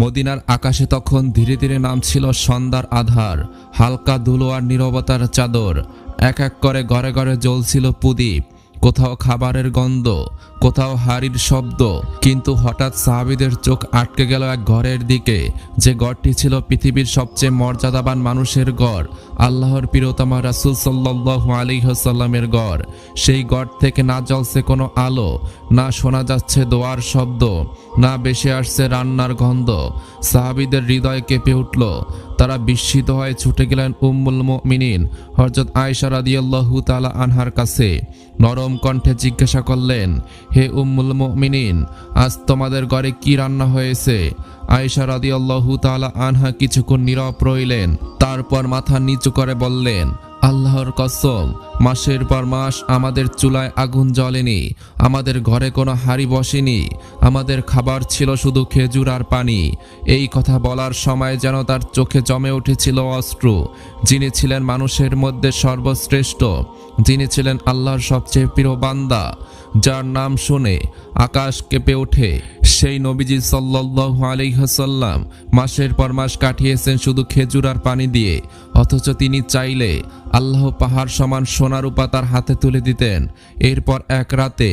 মদিনার আকাশে তখন ধীরে ধীরে নামছিল সন্ধ্যার আধার, হালকা ধুলো আর নীরবতার চাদর। এক এক করে ঘরে ঘরে জ্বলছিল প্রদীপ, কোথাও খাবারের গন্ধ, কোথাও হাড়ির শব্দ। কিন্তু হঠাৎ সাহাবীদের চোখ আটকে গেল এক ঘরের দিকে, যে ঘরটি ছিল পৃথিবীর সবচেয়ে মর্যাদাবান মানুষের ঘর, আল্লাহর প্রিয়তমা রাসূল সাল্লাল্লাহু আলাইহি ওয়াসাল্লামের ঘর। সেই ঘর থেকে না জ্বলছে কোনো আলো, না শোনা যাচ্ছে দোয়ার শব্দ, না বেশি আসছে রান্নার গন্ধ। সাহাবীদের হৃদয় কেঁপে উঠল। তারা বিস্মিত হয়ে ছুটে গেলেন উম্মুল মুমিনিন হযরত আয়েশা রাদিয়াল্লাহু তাআলা আনহার কাছে। নরম কণ্ঠে জিজ্ঞাসা করলেন, হে উম্মুল মুমিনিন, আজ তোমাদের ঘরে কি রান্না হয়েছে? আয়েশা রাদিয়াল্লাহু তাআলা আনহা কিছুক্ষণ নীরব রইলেন, তারপর মাথা নিচু করে বললেন, আল্লাহর কসম, মাসের পর মাস আমাদের চুলায় আগুন জ্বলেনি, আমাদের ঘরে কোনো হাঁড়ি বসেনি, আমাদের খাবার ছিল শুধু খেজুর আর পানি। এই কথা বলার সময় যেন তার চোখে জমে উঠেছিল অশ্রু। যিনি ছিলেন মানুষের মধ্যে সর্বশ্রেষ্ঠ, যিনি ছিলেন আল্লাহর সবচেয়ে প্রিয় বান্দা, যার নাম শুনে আকাশ কেঁপে ওঠে, সেই নবীজি সাল্লাল্লাহু আলাইহি ওয়াসাল্লাম মাসের পর মাস কাটিয়েছেন শুধু খেজুর আর পানি দিয়ে। অথচ তিনি চাইলে আল্লাহ পাহাড় সমান সোনার রূপা তার হাতে তুলে দিতেন। এরপর এক রাতে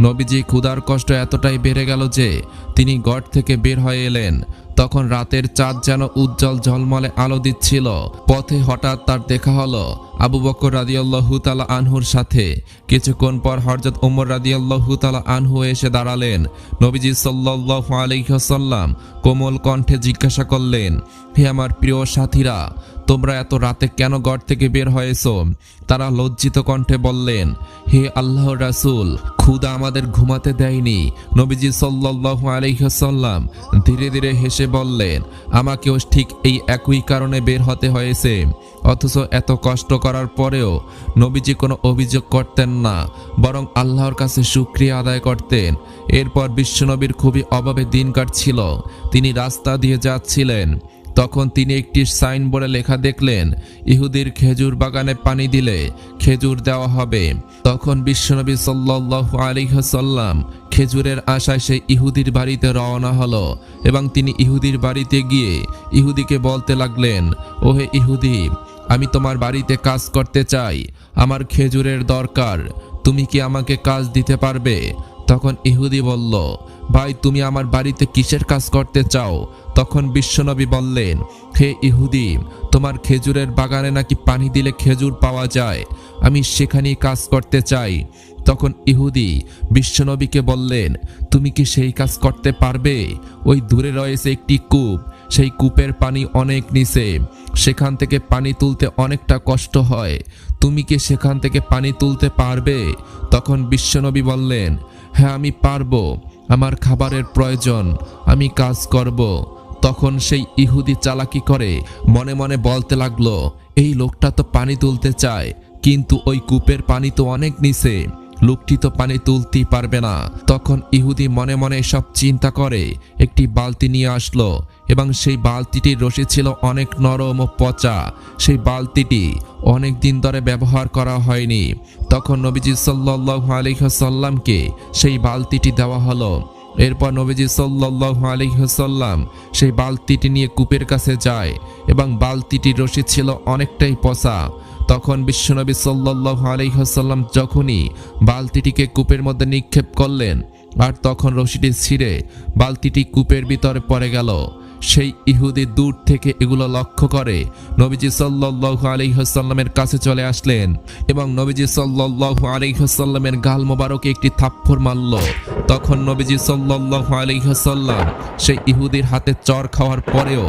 নবীজি ক্ষুধার কষ্ট এতটাই বেড়ে গেল যে তিনি ঘর থেকে বের হয়ে এলেন। তখন রাতের চাঁদ যেন উজ্জ্বল ঝলমলে আলো দিচ্ছিল। পথে হঠাৎ তার দেখা হলো আবু বকর রাদিয়াল্লাহু তাআলা আনহুর সাথে। কিছুক্ষণ পর হযরত ওমর রাদিয়াল্লাহু তাআলা আনহু এসে দাঁড়ালেন। নবীজি সাল্লাল্লাহু আলাইহি ওয়াসাল্লাম কোমল কণ্ঠে জিজ্ঞাসা করলেন, হে আমার প্রিয় সাথীরা, তোমরা এত রাতে কেন ঘর থেকে বের হয়েছো? তারা লজ্জিত কণ্ঠে বললেন, হে আল্লাহর রাসূল, ক্ষুধা আমাদের ঘুমাতে দেয়নি। নবীজি সাল্লাল্লাহু আলাইহি ওয়াসাল্লাম ধীরে ধীরে হেসে বললেন, আমাকেও ঠিক এই একই কারণে বের হতে হয়েছে। অথচ এত কষ্ট করার পরেও নবীজি কোনো অভিযোগ করতেন না, বরং আল্লাহর কাছে শুকরিয়া আদায় করতেন। এরপর বিশ্বনবীর খুবই অভাবে দিন কাটছিল। তিনি রাস্তা দিয়ে যাচ্ছিলেন, তখন তিনি একটি সাইনবোর্ডে লেখা দেখলেন, ইহুদির খেজুর বাগানে পানি দিলে খেজুর দেওয়া হবে। তখন বিশ্বনবী সাল্লাল্লাহু আলাইহি ওয়াসাল্লাম খেজুরের আশায় সেই ইহুদির বাড়িতে রওনা হলো এবং তিনি ইহুদির বাড়িতে গিয়ে ইহুদিকে বলতে লাগলেন, ওহে ইহুদি, আমি তোমার বাড়িতে কাজ করতে চাই, আমার খেজুরের দরকার, তুমি কি আমাকে কাজ দিতে পারবে? তখন ইহুদি বলল, ভাই, তুমি আমার বাড়িতে কিসের কাজ করতে চাও? তখন বিশ্বনবী বললেন, হে ইহুদি, তোমার খেজুরের বাগানে নাকি পানি দিলে খেজুর পাওয়া যায়, আমি সেখানেই কাজ করতে চাই। তখন ইহুদি বিশ্বনবীকে বললেন, তুমি কি সেই কাজ করতে পারবে? ওই দূরে রয়েছে একটি কূপ, সেই কূপের পানি অনেক নিচে, সেখান থেকে পানি তুলতে অনেকটা কষ্ট হয়, তুমি কি সেখান থেকে পানি তুলতে পারবে? তখন বিশ্বনবী বললেন, হ্যাঁ, আমি পারবো, আমার খাবারের প্রয়োজন, আমি কাজ করব। তখন সেই ইহুদি চালাকি করে মনে মনে বলতে লাগলো, এই লোকটা তো পানি তুলতে চায়, কিন্তু ওই কূপের পানি তো অনেক নিচে, লোকটি তো পানি তুলতেই পারবে না। তখন ইহুদি মনে মনে সব চিন্তা করে একটি বালতি নিয়ে আসলো এবং সেই বালতিটির রশি ছিল অনেক নরম ও পচা। সেই বালতিটি অনেক দিন ধরে ব্যবহার করা হয়নি। তখন নবীজি সাল্লাল্লাহু আলাইহি ওয়াসাল্লামকে সেই বালতিটি দেওয়া হলো। এরপর নবীজি সাল্লাল্লাহু আলাইহি ওয়াসাল্লাম সেই বালতিটি নিয়ে কূপের কাছে যায় এবং বালতিটির রশি ছিল অনেকটাই পচা। তখন বিশ্বনবী সাল্লাল্লাহু আলাইহি ওয়াসাল্লাম যখনই বালতিটিকে কূপের মধ্যে নিক্ষেপ করলেন, আর তখন রশিটি ছিঁড়ে বালতিটি কূপের ভিতরে পড়ে গেল। সেই ইহুদি দূর থেকে এগুলো লক্ষ্য করে নবীজি সাল্লাল্লাহু আলাইহি ওয়াসাল্লামের কাছে চলে আসলেন এবং নবীজি সাল্লাল্লাহু আলাইহি ওয়াসাল্লামের গাল মোবারকে একটি থাপ্পড় মারল। তখন নবীজি সাল্লাল্লাহু আলাইহি ওয়াসাল্লাম সেই ইহুদির হাতে চর খাওয়ার পরেও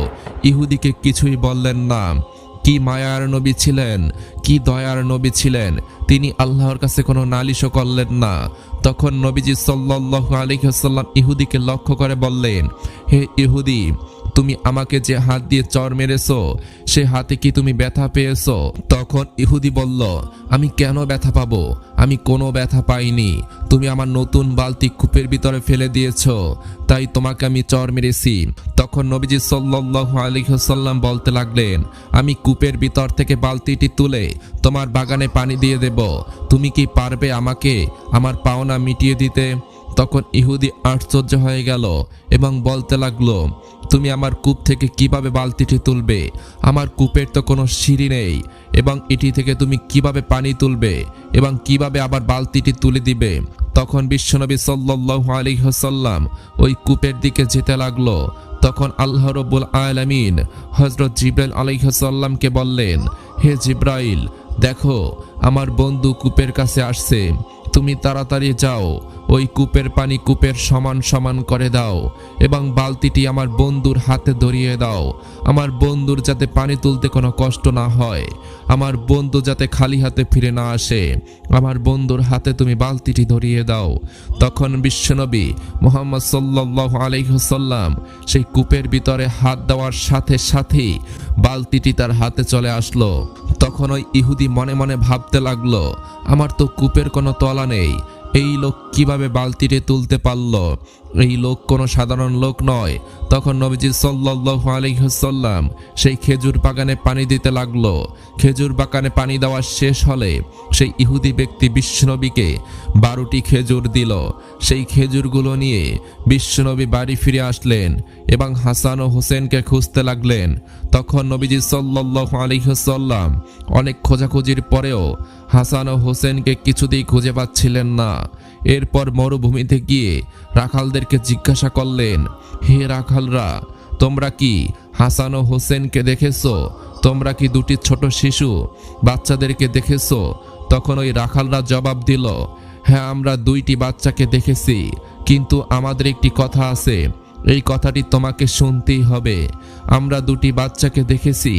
ইহুদিকে কিছুই বললেন না। কি মায়ার নবী ছিলেন, কি দয়ার নবী ছিলেন, তিনি আল্লাহর কাছে কোনো নালিশও করলেন না। তখন নবীজি সাল্লাল্লাহু আলাইহি ওয়াসাল্লাম ইহুদিকে লক্ষ্য করে বললেন, হে ইহুদি, তুমি আমাকে যে হাত দিয়ে চর মেরেছো, সে হাতে কি তুমি ব্যথা পেয়েছো? তখন ইহুদি বলল, আমি কেন ব্যথা পাবো? আমি কোনো ব্যথা পাইনি, তুমি আমার নতুন বালতি কূপের ভিতরে ফেলে দিয়েছো, তাই তোমাকে আমি চর মেরেছি। তখন নবীজি সাল্লাল্লাহু আলাইহি ওয়াসাল্লাম বলতে লাগলেন, আমি কূপের ভিতর থেকে বালতিটি তুলে তোমার বাগানে পানি দিয়ে দেব, তুমি কি পারবে আমাকে আমার পাওনা মিটিয়ে দিতে? তখন ইহুদি আশ্চর্য হয়ে গেল এবং বলতে লাগলো, তুমি আমার কূপ থেকে কিভাবে বালতিটি তুলবে? আমার কূপের তো কোনো সিঁড়ি নেই, এবং এটি থেকে তুমি কিভাবে পানি তুলবে এবং কিভাবে আবার বালতিটি তুলে দিবে? তখন বিশ্বনবী সাল্লাল্লাহু আলাইহি ওয়াসাল্লাম ওই কূপের দিকে যেতে লাগলো। তখন আল্লাহ রাব্বুল আলামিন হযরত জিবরাইল আলাইহিস সালামকে বললেন, হে জিবরাইল, দেখো আমার বন্ধু কূপের কাছে আসছে, তুমি তাড়াতাড়ি যাও, ওই কূপের পানি কূপের সমান সমান করে দাও এবং বালতিটি আমার বন্ধুর হাতে ধরিয়ে দাও। আমার বন্ধুর যাতে পানি তুলতে কোনো কষ্ট না হয়, আমার বন্ধু যাতে খালি হাতে ফিরে না আসে, আমার বন্ধুর হাতে তুমি বালতিটি ধরিয়ে দাও। তখন বিশ্বনবী মুহাম্মদ সাল্লাল্লাহু আলাইহি ওয়াসাল্লাম সেই কূপের ভিতরে হাত দেওয়ার সাথে সাথেই বালতিটি তার হাতে চলে আসলো। তখন ওই ইহুদি মনে মনে ভাবতে লাগলো, আমার তো কূপের কোনো তলা নেই, এই লোক কিভাবে বালতিটি তুলতে পারল? এই লোক কোনো সাধারণ লোক নয়। তখন নবীজি সাল্লাল্লাহু আলাইহি ওয়াসাল্লাম সেই খেজুর বাগানে পানি দিতে লাগলো। খেজুর বাগানে পানি দেওয়া শেষ হলে সেই ইহুদি ব্যক্তি বিশ্বনবীকে 12টি খেজুর দিল। সেই খেজুরগুলো নিয়ে বিশ্বনবী বাড়ি ফিরে আসলেন এবং হাসান ও হোসেনকে খুঁজতে লাগলেন। তখন নবীজি সাল্লাল্লাহু আলাইহি ওয়াসাল্লাম অনেক খোঁজাখুঁজির পরেও হাসান ও হোসেনকে কিছুতেই খুঁজে পাচ্ছিলেন না। এরপর মরুভূমিতে গিয়ে রাখালদেরকে জিজ্ঞাসা করলেন, হে রাখালরা, তোমরা কি হাসান ও হোসেনকে দেখেছো? তোমরা কি দুটি ছোট শিশু বাচ্চাদেরকে দেখেছো? তখন ওই রাখালরা জবাব দিল, হ্যাঁ, আমরা দুইটি বাচ্চাকে দেখেছি, কিন্তু আমাদের একটি কথা আছে, এই কথাটি তোমাকে শুনতেই হবে। আমরা দুটি বাচ্চাকে দেখেছি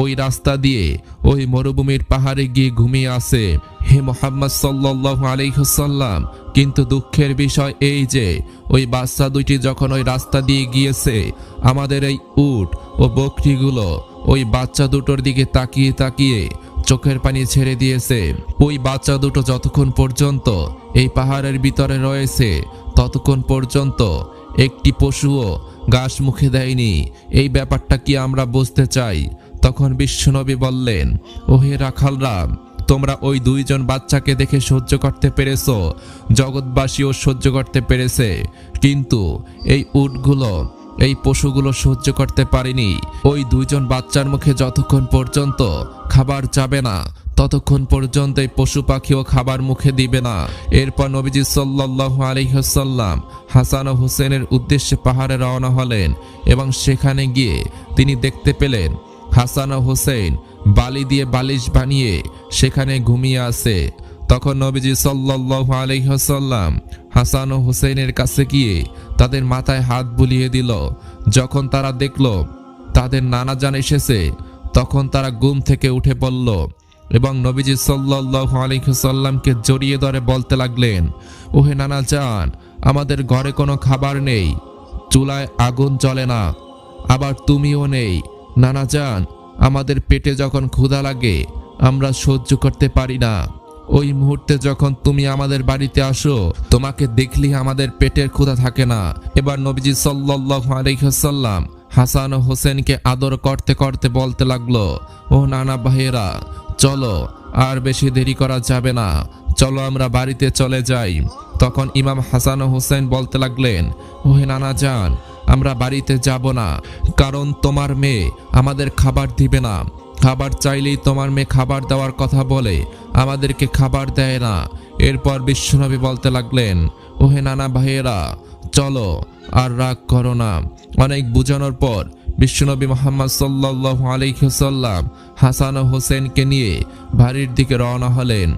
ওই রাস্তা দিয়ে ওই মরুভূমির পাহাড়ে গিয়ে ঘুমিয়ে আছে, হে মুহাম্মদ সাল্লাল্লাহু আলাইহি ওয়াসাল্লাম। কিন্তু দুঃখের বিষয় এই যে ওই বাচ্চা দুইটি যখন ওই রাস্তা দিয়ে গিয়েছে, আমাদের এই উট ও বকরিগুলো ওই বাচ্চা দুটোর দিকে তাকিয়ে তাকিয়ে চোখের পানি ছেড়ে দিয়েছে। ওই বাচ্চা দুটো যতক্ষণ পর্যন্ত এই পাহাড়ের ভিতরে রয়েছে ততক্ষণ পর্যন্ত একটি পশুও ঘাস মুখে দেয়নি। এই ব্যাপারটা কি আমরা বুঝতে চাই? তখন বিশ্বনবী বললেন, ওহে রাখালরা, তোমরা ওই দুইজন বাচ্চাকে দেখে সহ্য করতে পেরেছো, জগৎবাসীও সহ্য করতে পেরেছে, কিন্তু এই উটগুলো, এই পশুগুলো সহ্য করতে পারেনি। ওই দুইজন বাচ্চার মুখে যতক্ষণ পর্যন্ত খাবার যাবে না ততক্ষণ পর্যন্ত এই পশু পাখিও খাবার মুখে দিবে না। এরপর নবীজি সাল্লাল্লাহু আলাইহি ওয়াসাল্লাম হাসান ও হোসেনের উদ্দেশ্যে পাহাড়ে রওনা হলেন এবং সেখানে গিয়ে তিনি দেখতে পেলেন হাসান ও হোসেন বালি দিয়ে বালিশ বানিয়ে সেখানে ঘুমিয়ে আছে। তখন নবীজি সাল্লাল্লাহু আলাইহি ওয়াসাল্লাম হাসান ও হোসেনের কাছে গিয়ে তাদের মাথায় হাত বুলিয়ে দিল। যখন তারা দেখল তাদের নানা জান এসেছে, তখন তারা ঘুম থেকে উঠে পড়ল এবং নবীজি সাল্লাল্লাহু আলাইহি ওয়াসাল্লামকে জড়িয়ে ধরে বলতে লাগলেন, ওহে নানা জান, আমাদের ঘরে কোনো খাবার নেই, চুলায় আগুন জ্বলে না, আবার তুমিও নেই। নানা জান, আমাদের পেটে যখন ক্ষুধা লাগে আমরা সহ্য করতে পারি না। ওই মুহূর্তে যখন তুমি আমাদের বাড়িতে আসো, তোমাকে দেখলেই আমাদের পেটের ক্ষুধা থাকে না। এবার নবীজি সাল্লাল্লাহু আলাইহি ওয়াসাল্লাম হাসান ও হোসেনকে আদর করতে করতে বলতে লাগলো, ও নানা ভাইয়েরা, চলো, আর বেশি দেরি করা যাবে না, চলো আমরা বাড়িতে চলে যাই। তখন ইমাম হাসান ও হোসেন বলতে লাগলেন, ওহে নানা জান, আমরা বাড়িতে যাব না, কারণ তোমার মেয়ে আমাদের খাবার দিবে না। খাবার চাইলেই তোমার মেয়ে খাবার দেওয়ার কথা বলে আমাদেরকে খাবার দেয় না। এরপর বিশ্বনবী বলতে লাগলেন, ওহে নানা ভাইয়েরা, চলো, আর রাগ করো না। অনেক বুঝানোর পর বিশ্বনবী মুহাম্মদ সাল্লাল্লাহু আলাইহি ওয়াসাল্লাম হাসান ও হোসেনকে নিয়ে বাড়ির দিকে রওনা হলেন।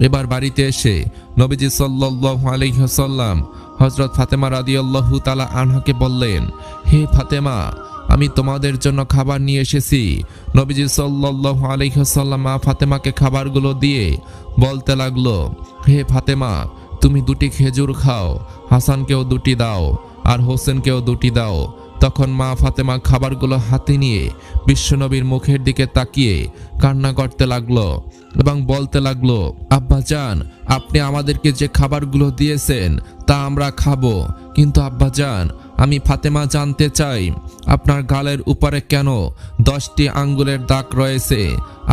এবার বাড়িতে এসে নবীজি সাল্লাল্লাহু আলাইহি ওয়াসাল্লাম হযরত ফাতেমা রাদিয়াল্লাহু তাআলা আনহাকে বললেন, হে ফাতেমা, আমি তোমাদের জন্য খাবার নিয়ে এসেছি। নবীজি সাল্লাল্লাহু আলাইহি ওয়াসাল্লাম মা ফাতেমাকে খাবারগুলো দিয়ে বলতে লাগলো, হে ফাতেমা, তুমি দুটি খেজুর খাও, হাসানকেও দুটি দাও আর হোসেনকেও দুটি দাও। তখন মা ফাতেমা খাবারগুলো হাতে নিয়ে বিশ্বনবীর মুখের দিকে তাকিয়ে কান্না করতে লাগলো এবং বলতে লাগলো, আব্বাজান, আপনি আমাদেরকে যে খাবারগুলো দিয়েছেন তা আমরা খাবো, কিন্তু আব্বাজান, আমি ফাতেমা জানতে চাই আপনার গালের উপরে কেন 10টি আঙ্গুলের দাগ রয়েছে?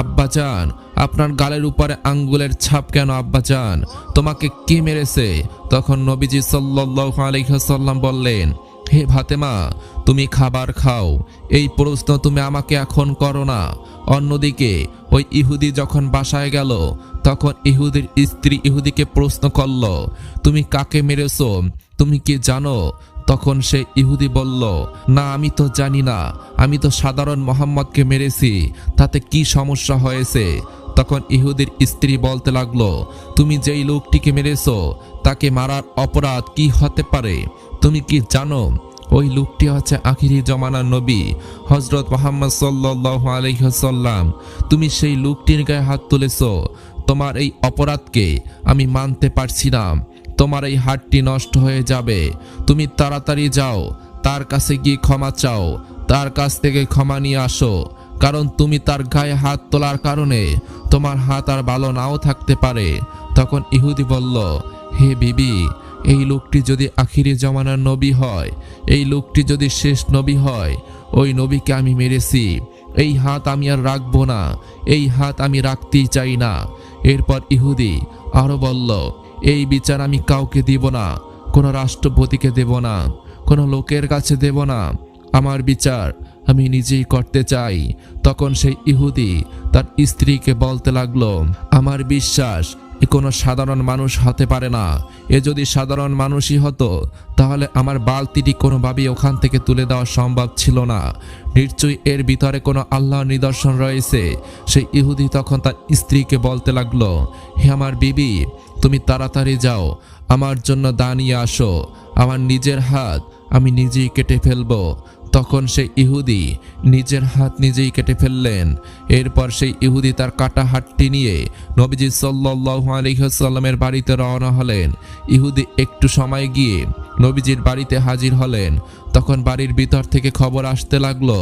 আব্বাজান, আপনার গালের উপরে আঙ্গুলের ছাপ কেন? আব্বাজান, তোমাকে কে মেরেছে? তখন নবীজি সাল্লাল্লাহু আলাইহি ওয়াসাল্লাম বললেন, হে ফাতেমা, তুমি খাবার খাও, এই প্রশ্ন তুমি আমাকে এখন করো না। অন্যদিকে ওই ইহুদি যখন বাসায় গেল তখন ইহুদির স্ত্রী ইহুদিকে প্রশ্ন করল, তুমি কাকে মেরেছো, তুমি কি জানো? তখন সে ইহুদি বলল, না আমি তো জানি না, আমি তো সাধারণ মোহাম্মদকে মেরেছি, তাতে কি সমস্যা হয়েছে? তখন ইহুদির স্ত্রী বলতে লাগলো, তুমি যেই লোকটিকে মেরেছো তাকে মারার অপরাধ কি হতে পারে? তুমি কি জানো ওই লোকটি হচ্ছে আখিরি জমানার নবী হযরত মুহাম্মদ সাল্লাল্লাহু আলাইহি ওয়াসাল্লাম। তুমি সেই লোকটির গায়ে হাত তুলেছো, তোমার এই অপরাধকে আমি মানতে পারছি না, তোমার এই হাতটি নষ্ট হয়ে যাবে। তুমি তাড়াতাড়ি যাও, তার কাছে গিয়ে ক্ষমা চাও, তার কাছ থেকে ক্ষমা নিয়ে আসো, কারণ তুমি তার গায়ে হাত তোলার কারণে তোমার হাত আর ভালো নাও থাকতে পারে। তখন ইহুদি বলল, হে বিবি, এই লোকটি যদি আখিরি জমানার নবী হয়, এই লোকটি যদি শেষ নবী হয়, ওই নবীকে আমি মেরেছি, এই হাত আমি আর রাখবো না, এই হাত আমি রাখতেই চাই না। এরপর ইহুদি আরো বলল, এই বিচার আমি কাউকে দিব না, কোনো রাষ্ট্রপতিকে দেব না, কোনো লোকের কাছে দেব না, আমার বিচার আমি নিজেই করতে চাই। তখন সেই ইহুদি তার স্ত্রীকে বলতে লাগলো, আমার বিশ্বাস এ কোনো সাধারণ মানুষ হতে পারে না, এ যদি সাধারণ মানুষই হতো তাহলে আমার বালতিটি কোনোভাবেই ওখান থেকে তুলে দেওয়া সম্ভব ছিল না, নিশ্চয়ই এর ভিতরে কোনো আল্লাহর নিদর্শন রয়েছে। সেই ইহুদি তখন তার স্ত্রীকে বলতে লাগলো, হে আমার বিবি, তুমি তাড়াতাড়ি যাও, আমার জন্য দা নিয়ে আসো, আমার নিজের হাত আমি নিজেই কেটে ফেলবো। তখন সেই ইহুদি নিজের হাত নিজেই কেটে ফেললেন। এরপর সেই ইহুদি তার কাটা হাতটি নিয়ে নবীজি সাল্লাল্লাহু আলাইহি ওয়াসাল্লামের বাড়িতে রওনা হলেন। ইহুদি একটু সময় গিয়ে নবীজির বাড়িতে হাজির হলেন। তখন বাড়ির ভিতর থেকে খবর আসতে লাগলো,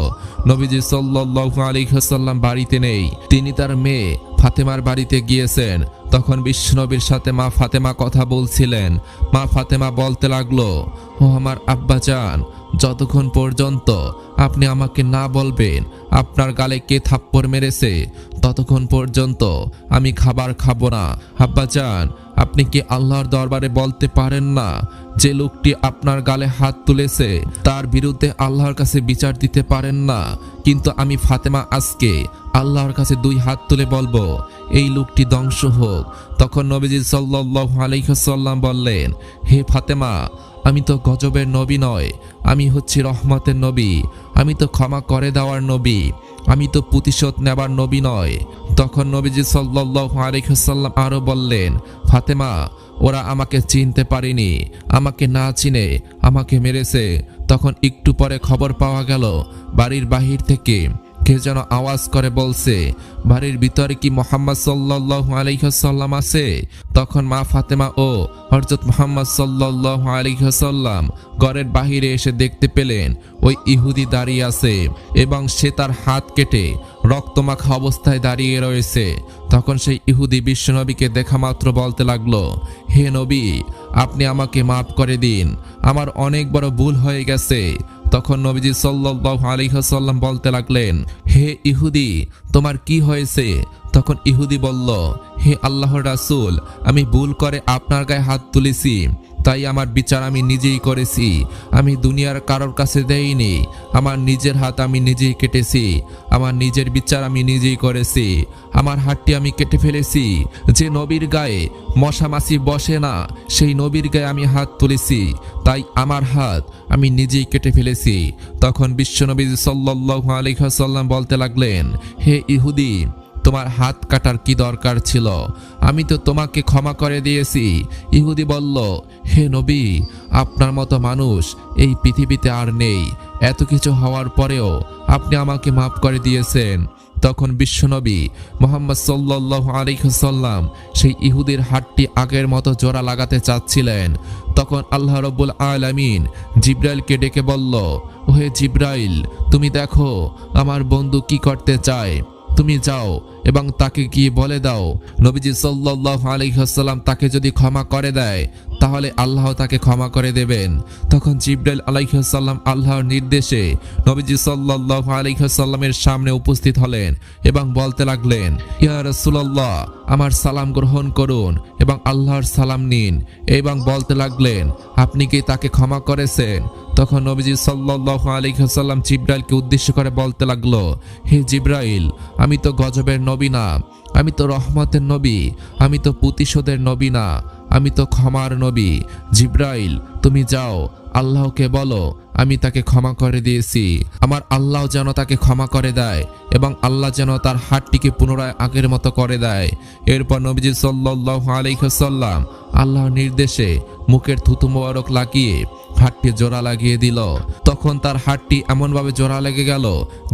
নবীজি সাল্লাল্লাহু আলাইহি ওয়াসাল্লাম বাড়িতে নেই, তিনি তার মেয়ে ফাতেমার বাড়িতে গিয়েছেন। তখন বিশ্বনবীর সাথে মা ফাতেমা কথা বলছিলেন। মা ফাতেমা বলতে লাগলো, ও আমার আব্বাজান, যতক্ষণ পর্যন্ত আপনি আমাকে না বলবেন আপনার গালে কে থাপ্পড় মেরেছে, ততক্ষণ পর্যন্ত আমি খাবার খাবো না। আব্বাজান, আপনি কি আল্লাহর দরবারে বলতে পারেন না যে লোকটি আপনার গালে হাত তুলেছে তার বিরুদ্ধে আল্লাহর কাছে বিচার দিতে পারেন না? কিন্তু আমি ফাতেমা আজকে আল্লাহর কাছে দুই হাত তুলে বলবো, এই লোকটি ধ্বংস হোক। তখন নবীজি সাল্লাল্লাহু আলাইহি ওয়াসাল্লাম বললেন, হে ফাতেমা, আমি তো গজবের নবী নয়, আমি হচ্ছি রহমতের নবী, আমি তো ক্ষমা করে দেওয়ার নবী, আমি তো প্রতিশোধ নেবার নবী নয়। তখন নবীজি সাল্লাল্লাহু আলাইহি ওয়াসাল্লাম আরো বললেন, ফাতেমা, ওরা আমাকে চিনতে পারেনি, আমাকে না চিনে আমাকে মেরেছে। তখন একটু পরে খবর পাওয়া গেল বাড়ির বাহির থেকে কে যেন আওয়াজ করে বলছে, বাড়ির ভিতরে কি মুহাম্মদ সাল্লাল্লাহু আলাইহি ওয়াসাল্লাম আছে? তখন মা ফাতেমা ও হযরত মুহাম্মদ সাল্লাল্লাহু আলাইহি ওয়াসাল্লাম ঘরের বাহিরে এসে দেখতে পেলেন ওই ইহুদি দাঁড়িয়ে আছে এবং সে তার হাত কেটে রক্তমাখা অবস্থায় দাঁড়িয়ে রয়েছে। তখন সেই ইহুদি বিশ্বনবীকে দেখা মাত্র বলতে লাগলো, হে নবী, আপনি আমাকে মাফ করে দিন, আমার অনেক বড় ভুল হয়ে গেছে। তখন নবীজি সাল্লাল্লাহু আলাইহি ওয়াসাল্লাম বলতে লাগলেন, হে ইহুদি, তোমার কি হয়েছে? তখন ইহুদি বলল, হে আল্লাহর রাসূল, আমি ভুল করে আপনার গায়ে হাত তুলেছি, তাই আমার বিচার আমি নিজেই করেছি, আমি দুনিয়ার কারোর কাছে দেইনি, আমার নিজের হাত আমি নিজেই কেটেছি, আমার নিজের বিচার আমি নিজেই করেছি, আমার হাতটি আমি কেটে ফেলেছি। যে নবীর গায়ে মশা মাছি বসে না সেই নবীর গায়ে আমি হাত তুলেছি, তাই আমার হাত আমি নিজেই কেটে ফেলেছি। তখন বিশ্বনবী সাল্লাল্লাহু আলাইহি ওয়াসাল্লাম বলতে লাগলেন, হে ইহুদি, তোমার হাত কাটার কি দরকার ছিল? আমি তো তোমাকে ক্ষমা করে দিয়েছি। ইহুদি বলল, হে নবী, আপনার মতো মানুষ এই পৃথিবীতে আর নেই, এত কিছু হওয়ার পরেও আপনি আমাকে মাফ করে দিয়েছেন। তখন বিশ্বনবী মুহাম্মদ সাল্লাল্লাহু আলাইহি ওয়াসাল্লাম সেই ইহুদির হাতটি আগের মতো জোড়া লাগাতে চাচ্ছিলেন। তখন আল্লাহ রাব্বুল আলামিন জিবরাইলকে ডেকে বলল, ওহে জিবরাইল, তুমি দেখো আমার বন্ধু কি করতে চায়, তুমি যাও এবং তাকে গিয়ে বলে দাও নবীজি সাল্লাল্লাহু আলাইহি ওয়াসাল্লাম তাকে যদি ক্ষমা করে দেয় তাহলে আল্লাহ তাকে ক্ষমা করে দেবেন। তখন জিবরাইল আলাইহিস সালাম আল্লাহর নির্দেশে নবীজি সাল্লাল্লাহু আলাইহি ওয়াসাল্লামের সামনে উপস্থিত হলেন এবং বলতে লাগলেন, ইয়া রাসূলুল্লাহ, আমার সালাম গ্রহণ করুন এবং আল্লাহর সালাম নিন, এবং বলতে লাগলেন, আপনি কি তাকে ক্ষমা করেছেন? তখন নবীজি সাল্লাল্লাহু আলাইহি ওয়াসাল্লাম জিবরাইলকে উদ্দেশ্য করে বলতে লাগলো, হে জিবরাইল, আমি তো গজবের নবী না, আমি তো রহমতের নবী, আমি তো প্রতিশোধের নবী না, আমি তো ক্ষমার নবী। জিবরাইল, তুমি যাও, আল্লাহকে বলো আমি তাকে ক্ষমা করে দিয়েছি। আমার আল্লাহ যেন তাকে ক্ষমা করে দেয় এবং আল্লাহ যেন তার হাতটিকে পুনরায় আগের মতো করে দেয়। এরপর নবীজি সাল্লাল্লাহু আলাইহি ওয়াসাল্লাম আল্লাহর নির্দেশে মুখের থুতু মোবারক লাগিয়ে হাতটি জোড়া লাগিয়ে দিল। তখন তার হাতটি এমনভাবে জোড়া লেগে গেল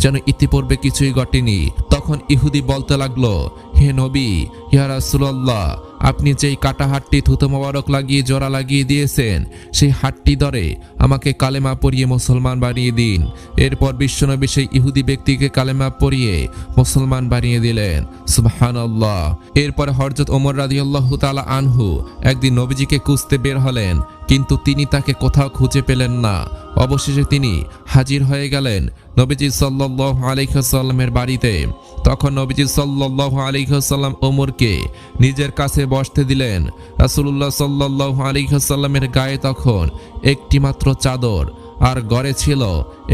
যেন ইতিপূর্বে কিছুই ঘটেনি। তখন ইহুদি বলতে লাগলো, হে নবী, ইয়া রাসূলুল্লাহ, আপনি যেই কাটা হাতটি থুতু মোবারক লাগিয়ে জোড়া লাগিয়ে দিয়েছেন, সেই হাতটি ধরে আমাকে কালেমা পড়িয়ে মুসলমান বানিয়ে দিন। এরপর বিশ্বনবী সেই ইহুদি ব্যক্তিকে কালেমা পড়িয়ে মুসলমান বানিয়ে দিলেন। সুবহানাল্লাহ। এরপর হযরত ওমর রাদিয়াল্লাহু তাআলা আনহু একদিন নবীজিকে খুঁজতে বের হলেন, কিন্তু তিনি তাকে কোথাও খুঁজে পেলেন না। অবশেষে তিনি হাজির হয়ে গেলেন নবীজি সাল্লাল্লাহু আলাইহি ওয়াসাল্লামের বাড়িতে। তখন নবীজি সাল্লাল্লাহু আলাইহি ওয়াসাল্লাম ওমরকে নিজের কাছে বসতে দিলেন। রাসূলুল্লাহ সাল্লাল্লাহু আলাইহি ওয়াসাল্লামের গায়ে তখন একটি মাত্র চাদর, আর ঘরে ছিল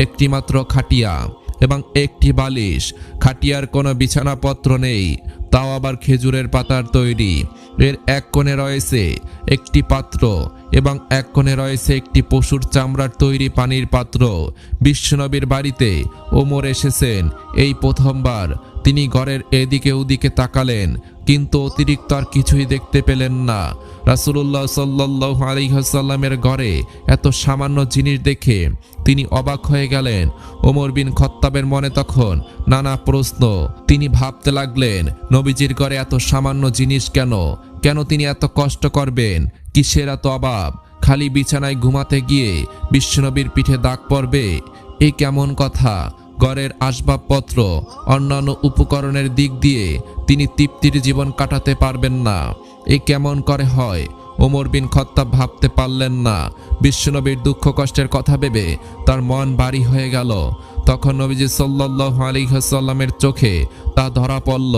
একটি মাত্র খাটিয়া এবং একটি বালিশ। খাটিয়ার কোনো বিছানাপত্র নেই, তাও আবার খেজুরের পাতার তৈরি। এর এক কোণে রয়েছে একটি পাত্র এবং এক কোণে রয়েছে একটি পশুর চামড়ার তৈরি পানির পাত্র। বিশ্বনবীর বাড়িতে ওমর এসেছেন এই প্রথমবার। তিনি ঘরের এদিকে ওদিকে তাকালেন, কিন্তু অতিরিক্ত আর কিছুই দেখতে পেলেন না। রাসূলুল্লাহ সাল্লাল্লাহু আলাইহি ওয়াসাল্লামের ঘরে এত সামান্য জিনিস দেখে তিনি অবাক হয়ে গেলেন। ওমর বিন খাত্তাবের মনে তখন নানা প্রশ্ন। তিনি ভাবতে লাগলেন, নবীজির ঘরে এত সামান্য জিনিস কেন? কেন তিনি এত কষ্ট করবেন? কিসের এত অভাব? খালি বিছানায় ঘুমাতে গিয়ে বিশ্বনবীর পিঠে দাগ পড়বে, এ কেমন কথা? ঘরের আসবাবপত্র, অন্যান্য উপকরণের দিক দিয়ে তিনি তৃপ্তির জীবন কাটাতে পারবেন না, এ কেমন করে হয়? ওমর বিন খাত্তাব ভাবতে পারলেন না। বিশ্বনবীর দুঃখ কষ্টের কথা ভেবে তার মন ভারী হয়ে গেল। তখন নবীজি সাল্লাল্লাহু আলাইহি ওয়াসাল্লামের চোখে তা ধরা পড়ল।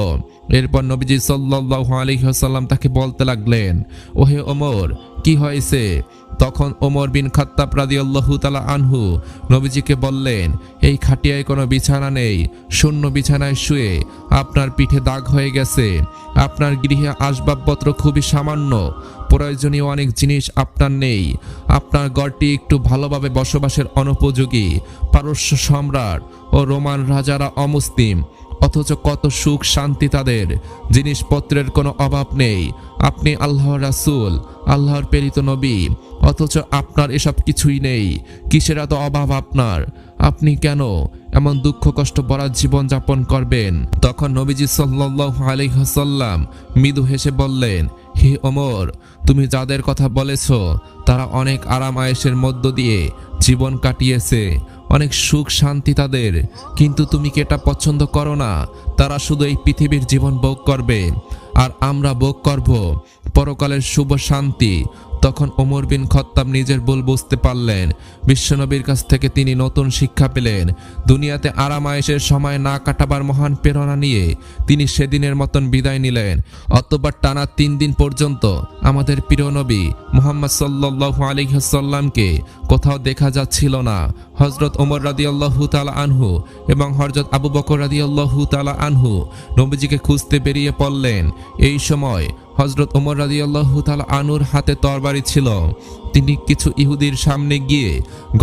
এরপর নবীজি সাল্লাল্লাহু আলাইহি ওয়াসাল্লাম তাকে বলতে লাগলেন, ওহে ওমর, কি হয়েছে? তখন ওমর বিন খাত্তাব রাদিয়াল্লাহু তাআলা আনহু নবীজিকে বললেন, এই খাটিয়ায় কোনো বিছানা নেই, শূন্য বিছানায় শুয়ে আপনার পিঠে দাগ হয়ে গেছে। আপনার গৃহে আসবাবপত্র খুবই সামান্য, প্রয়োজনীয় অনেক জিনিস আপনার নেই। আপনার ঘরটি একটু ভালোভাবে বসবাসের অনুপযোগী। পারস্য সম্রাট ও রোমান রাজারা অমুসলিম, অথচ কত সুখ শান্তি তাদের, জিনিসপত্রের কোনো অভাব নেই। আপনি আল্লাহর রাসূল, আল্লাহর প্রেরিত নবী, অথচ আপনার এসব কিছুই নেই। কিসের এত অভাব আপনার? আপনি কেন এমন দুঃখ কষ্ট ভরা জীবন যাপন করবেন? তখন নবীজি সাল্লাল্লাহু আলাইহি ওয়াসাল্লাম মৃদু হেসে বললেন, হে ওমর, তুমি যাদের কথা বলেছ তারা অনেক আরাম আয়েশের মধ্য দিয়ে জীবন কাটিয়েছে, অনেক সুখ শান্তি তাদের, কিন্তু তুমি কি এটা পছন্দ করো না? তারা শুধু এই পৃথিবীর জীবন ভোগ করবে আর আমরা ভোগ করব পরকালের শুভ শান্তি। তখন ওমর বিন খাত্তাব নিজের ভুল বুঝতে পারলেন। বিশ্বনবীর কাছ থেকে তিনি নতুন শিক্ষা পেলেন। দুনিয়াতে আরাম আয়েশের সময় না কাটাবার মহান প্রেরণা নিয়ে তিনি সেদিনের মতন বিদায় নিলেন। অতঃপর টানা 3 দিন পর্যন্ত আমাদের প্রিয় নবী মুহাম্মদ সাল্লাল্লাহু আলাইহি ওয়াসাল্লামকে কোথাও দেখা যাচ্ছিল না। হযরত ওমর রাদিয়াল্লাহু তাআলা আনহু এবং হযরত আবু বকর রাদিয়াল্লাহু তাআলা আনহু নবীজিকে খুঁজতে বেরিয়ে পড়লেন। এই সময় হযরত ওমর রাদিয়াল্লাহু তাআলা আনহুর হাতে তরবারি ছিল। তিনি কিছু ইহুদির সামনে গিয়ে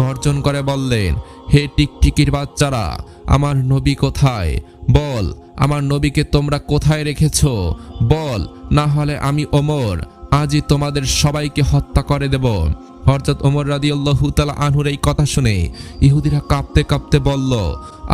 গর্জন করে বললেন, হে টিকটিকির বাচ্চারা, আমার নবী কোথায়? বল, আমার নবীকে তোমরা কোথায় রেখেছ? বল, না হলে আমি ওমর আজই তোমাদের সবাইকে হত্যা করে দেব। হযরত ওমর রাদিয়াল্লাহু তাআলা আনহুর এই কথা শুনে ইহুদিরা কাঁপতে কাঁপতে বলল,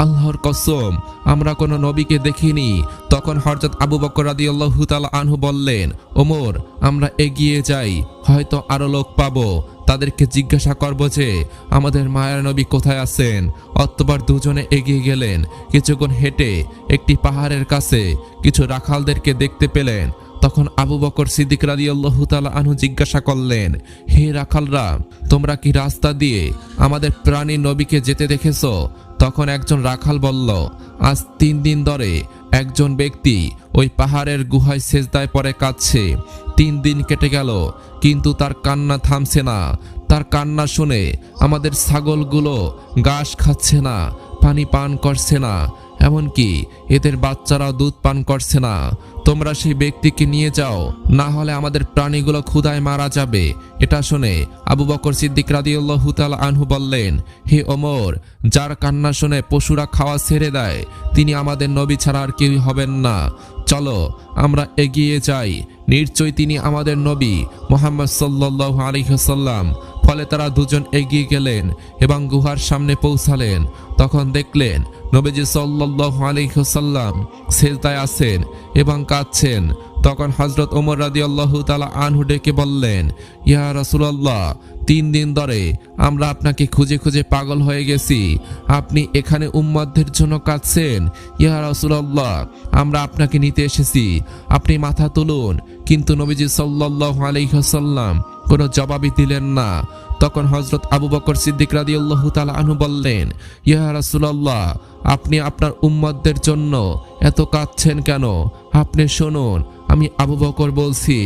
আল্লাহর কসম, আমরা কোনো নবীকে দেখিনি। তখন হযরত আবু বকর রাদিয়াল্লাহু তাআলা আনহু বললেন, ওমর, আমরা এগিয়ে যাই, হয়তো আরো লোক পাবো, তাদেরকে জিজ্ঞাসা করব যে আমাদের মায়ের নবী কোথায় আছেন। অতঃপর দুজনে এগিয়ে গেলেন। কিছুক্ষণ হেঁটে একটি পাহাড়ের কাছে কিছু রাখালদেরকে দেখতে পেলেন। তখন আবু বকর সিদ্দিক রাদিয়াল্লাহু তাআলা আনহু জিজ্ঞাসা করলেন, হে রাখালরা, তোমরা কি রাস্তা দিয়ে আমাদের প্রাণী নবীকে যেতে দেখেছো? তখন একজন রাখাল বলল, আজ 3 দিন ধরে একজন ব্যক্তি ওই পাহাড়ের গুহায় সেজদায় পড়ে কাঁদছে। 3 দিন কেটে গেল, কিন্তু তার কান্না থামছে না। তার কান্না শুনে আমাদের ছাগলগুলো ঘাস খাচ্ছে না, পানি পান করছে না, এমনকি এদের বাচ্চারাও দুধ পান করছে না। তোমরা সেই ব্যক্তিকে নিয়ে যাও, না হলে আমাদের প্রাণীগুলো ক্ষুধায় মারা যাবে। এটা শুনে আবু বকর সিদ্দিক রাদিয়াল্লাহু তাআলা আনহু বললেন, হে ওমর, যার কান্না শুনে পশুরা খাওয়া ছেড়ে দেয়, তিনি আমাদের নবী ছাড়া আর কেউ হবেন না। চলো আমরা এগিয়ে যাই, নিশ্চয়ই তিনি আমাদের নবী মুহাম্মদ সাল্লাল্লাহু আলাইহি ওয়াসাল্লাম। ফলে তারা দুজন এগিয়ে গেলেন এবং গুহার সামনে পৌঁছালেন। তখন দেখলেন নবীজি সাল্লাল্লাহু আলাইহি ওয়াসাল্লাম সেজদায় আছেন এবং কাঁদছেন। তখন হযরত ওমর রাদিয়াল্লাহু তাআলা আনহু ডেকে বললেন, ইয়া রাসূলুল্লাহ, 3 দিন ধরে আমরা আপনাকে খুঁজে খুঁজে পাগল হয়ে গেছি, আপনি এখানে উম্মতদের জন্য কাঁদছেন। ইয়া রাসূলুল্লাহ, আমরা আপনাকে নিতে এসেছি, আপনি মাথা তুলুন। কিন্তু নবীজি সাল্লাল্লাহু আলাইহি ওয়াসাল্লাম কোনো জবাবই দিলেন না। তখন হযরত আবু বকর সিদ্দিক রাদিয়াল্লাহু তাআলা আনহু বললেন, ইয়া রাসূলুল্লাহ, আপনি আপনার উম্মতদের জন্য এত কাঁদছেন কেন? আপনি শুনুন, আমি আবু বকর বলছি,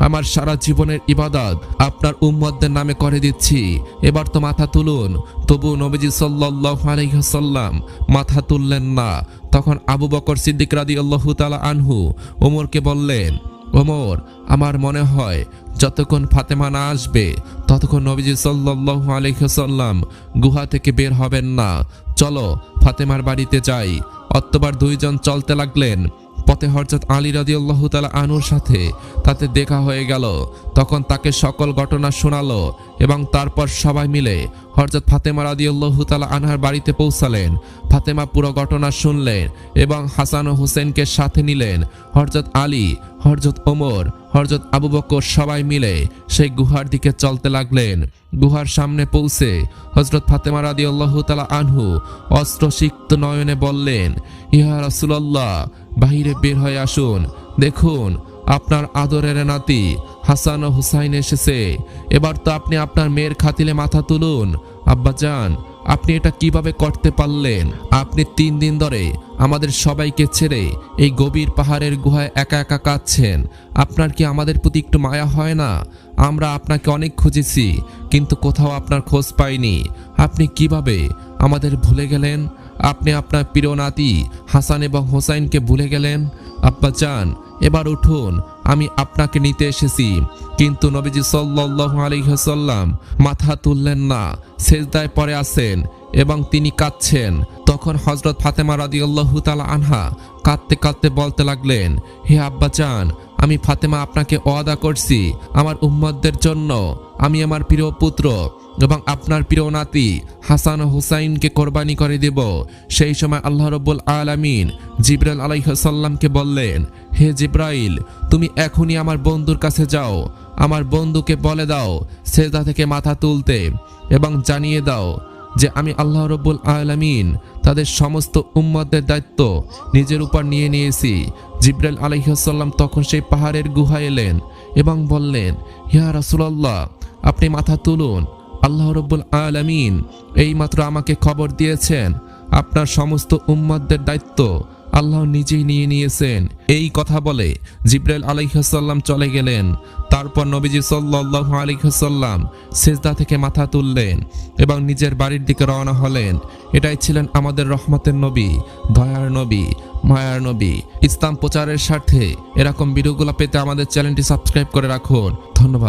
আমার সারা জীবনের ইবাদত আপনার উম্মতদের নামে করে দিচ্ছি, এবার তো মাথা তুলুন। তবু নবীজি সাল্লাল্লাহু আলাইহি ওয়াসাল্লাম মাথা তুললেন না। তখন আবু বকর সিদ্দিক রাদিয়াল্লাহু তাআলা আনহু ওমরকে বললেন, ওমর, আমার মনে হয় যতক্ষণ ফাতেমা না আসবে ততক্ষণ নবীজি সাল্লাল্লাহু আলাইহি ওয়াসাল্লাম গুহা থেকে বের হবেন না। চলো ফাতেমার বাড়িতে যাই। অতঃপর 2 জন চলতে লাগলেন। পথে হযরত আলী রাদিয়াল্লাহু তাআলা আনহুর সাথে তাতে দেখা হয়ে গেল। তখন তাকে সকল ঘটনা শোনালো এবং তারপর সবাই মিলে হযরত ফাতেমা রাদিয়াল্লাহু তাআলা আনহার বাড়িতে পৌঁছালেন। ফাতেমা পুরো ঘটনা শুনলেন এবং হাসান ও হুসেনকে সাথে নিলেন। হযরত আলী, হযরত ওমর, হযরত আবু বকর সবাই মিলে সেই গুহার দিকে চলতে লাগলেন। গুহার সামনে পৌঁছে হযরত ফাতেমা রাদিয়াল্লাহু তাআলা আনহু অস্ত্রসিক্ত নয়নে বললেন, ইয়া রাসূলুল্লাহ, বাহিরে বের হয়ে আসুন, দেখুন আপনার আদরের নাতি হাসান ও হুসাইন এসেছে। এবার তো আপনি আপনার মেয়ের খাতিলে মাথা তুলুন। আব্বাজান, আপনি এটা কিভাবে করতে পারলেন? আপনি 3 দিন ধরে আমাদের সবাইকে ছেড়ে এই গভীর পাহাড়ের গুহায় একা একা কাঁদছেন। আপনার কি আমাদের প্রতি একটু মায়া হয় না? আমরা আপনাকে অনেক খুঁজেছি, কিন্তু কোথাও আপনার খোঁজ পাইনি। আপনি কিভাবে আমাদের ভুলে গেলেন? আপনি আপনার প্রিয় নাতি হাসান এবং হোসাইনকে ভুলে গেলেন। আব্বাজান, এবার উঠুন, আমি আপনাকে নিতে এসেছি। কিন্তু নবীজি সাল্লাল্লাহু আলাইহি ওয়াসাল্লাম মাথা তুললেন না, সেজদায় পড়ে আছেন এবং তিনি কাঁদছেন। তখন হযরত ফাতেমা রাদিয়াল্লাহু তাআলা আনহা কাঁদতে কাঁদতে বলতে লাগলেন, হে আব্বাজান, আমি ফাতেমা আপনাকে ওয়াদা করছি, আমার উম্মতদের জন্য আমি আমার প্রিয় পুত্র এবং আপনার প্রিয় নাতি হাসান ও হুসাইনকে কোরবানি করে দেব। সেই সময় আল্লাহ রাব্বুল আলামিন জিবরাইল আলাইহিস সালামকে বললেন, হে জিবরাইল, তুমি এখনই আমার বন্ধুর কাছে যাও, আমার বন্ধুকে বলে দাও সেজদা থেকে মাথা তুলতে এবং জানিয়ে দাও যে আমি আল্লাহ রাব্বুল আলামিন তাদের সমস্ত উম্মতদের দায়িত্ব নিজের উপর নিয়ে নিয়েছি। জিবরাইল আলাইহিস সালাম তখন সেই পাহাড়ের গুহায় এলেন এবং বললেন, ইয়া রাসূলুল্লাহ, আপনি মাথা তুলুন। আল্লাহ রাব্বুল আলামিন এইমাত্র আমাকে খবর দিয়েছেন আপনার সমস্ত উম্মতদের দায়িত্ব আল্লাহ নিজেই নিয়ে নিয়েছেন। এই কথা বলে জিবরাইল আলাইহিস সালাম চলে গেলেন। তারপর নবীজি সাল্লাল্লাহু আলাইহি ওয়াসাল্লাম সিজদা থেকে মাথা তুললেন এবং নিজের বাড়ির দিকে রওনা হলেন। এটাই ছিলেন আমাদের রহমতের নবী, দয়ার নবী, মায়ার নবী। ইসলাম প্রচারের স্বার্থে এরকম ভিডিওগুলো পেতে আমাদের চ্যানেলটি সাবস্ক্রাইব করে রাখুন। ধন্যবাদ।